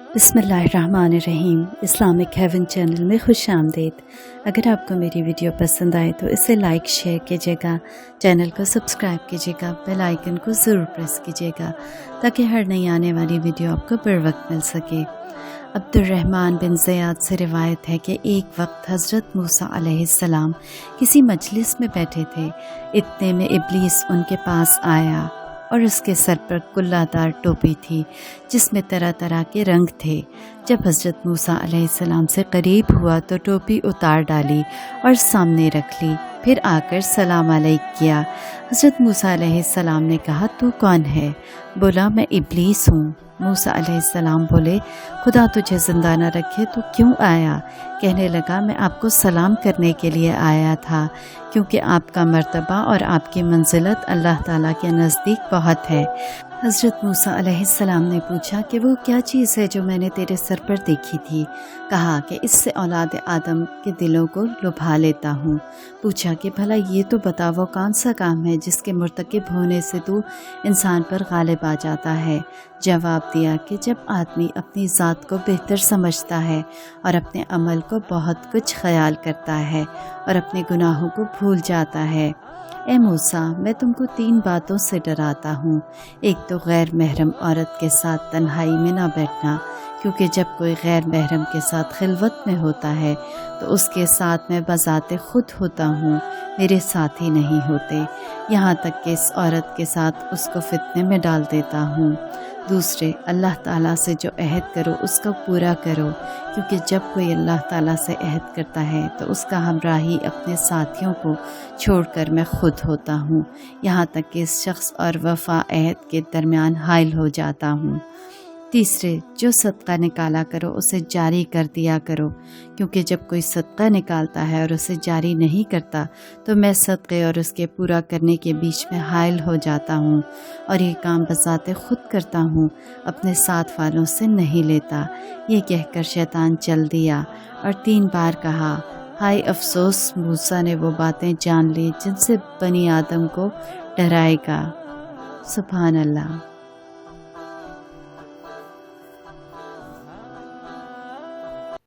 बिस्मिल्लाहिर्रहमानिर्रहीम। Islamic haven channel में खुश आमदीद। अगर आपको मेरी वीडियो पसंद आए तो इसे लाइक शेयर कीजिएगा, चैनल को सब्सक्राइब कीजिएगा, बेल आइकन को ज़रूर प्रेस कीजिएगा ताकि हर नई आने वाली वीडियो आपको बर वक्त मिल सके। अब्दुर्रहमान बिन ज़ियाद से रिवायत है कि एक वक्त हज़रत मूसा अलैहिस्सलाम किसी मजलिस में बैठे थे। इतने में इब्लीस उनके पास आया और उसके सर पर कुल्लादार टोपी थी जिसमें तरह तरह के रंग थे। जब हज़रत मूसा अलैहिस्सलाम से करीब हुआ तो टोपी उतार डाली और सामने रख ली, फिर आकर सलाम अलैक किया। हज़रत मूसा अलैहिस्सलाम ने कहा, तू कौन है? बोला, मैं इब्लीस हूँ। मूसा अलैहिस्सलाम बोले, खुदा तुझे ज़िंदा न रखे, तो क्यों आया? कहने लगा, मैं आपको सलाम करने के लिए आया था क्योंकि आपका मर्तबा और आपकी मंजिलत अल्लाह ताला के नज़दीक बहुत है। हज़रत मूसा अलैहिस्सलाम ने पूछा कि वो क्या चीज़ है जो मैंने तेरे सर पर देखी थी? कहा कि इससे औलाद आदम के दिलों को लुभा लेता हूँ। पूछा कि भला ये तो बता, वो कौन सा काम है जिसके मुर्तकिब होने से तू इंसान पर गालिब आ जाता है? जवाब दिया कि जब आदमी अपनी ज़ात को बेहतर समझता है और अपने अमल को बहुत कुछ ख्याल करता है और अपने गुनाहों को भूल जाता है। ए मूसा, मैं तुमको 3 बातों से डराता हूँ। एक तो गैर महरम औरत के साथ तन्हाई में ना बैठना, क्योंकि जब कोई गैर महरम के साथ खिलवत में होता है तो उसके साथ मैं बज़ाते खुद होता हूँ, मेरे साथ ही नहीं होते, यहाँ तक कि इस औरत के साथ उसको फितने में डाल देता हूँ। दूसरे, अल्लाह ताला से जो अहद करो उसको पूरा करो, क्योंकि जब कोई अल्लाह ताला से अहद करता है तो उसका हमराही अपने साथियों को छोड़कर मैं खुद होता हूँ, यहाँ तक कि इस शख्स और वफ़ा अहद के दरमियान हाइल हो जाता हूँ। तीसरे, जो सदका निकाला करो उसे जारी कर दिया करो, क्योंकि जब कोई सदका निकालता है और उसे जारी नहीं करता तो मैं सदक़े और उसके पूरा करने के बीच में हाइल हो जाता हूँ और ये काम बज़ाते खुद करता हूँ, अपने साथ वालों से नहीं लेता। ये कहकर शैतान चल दिया और 3 बार कहा, हाय अफसोस, मूसा ने वो बातें जान ली जिनसे बनी आदम को डराएगा। सुभान अल्लाह।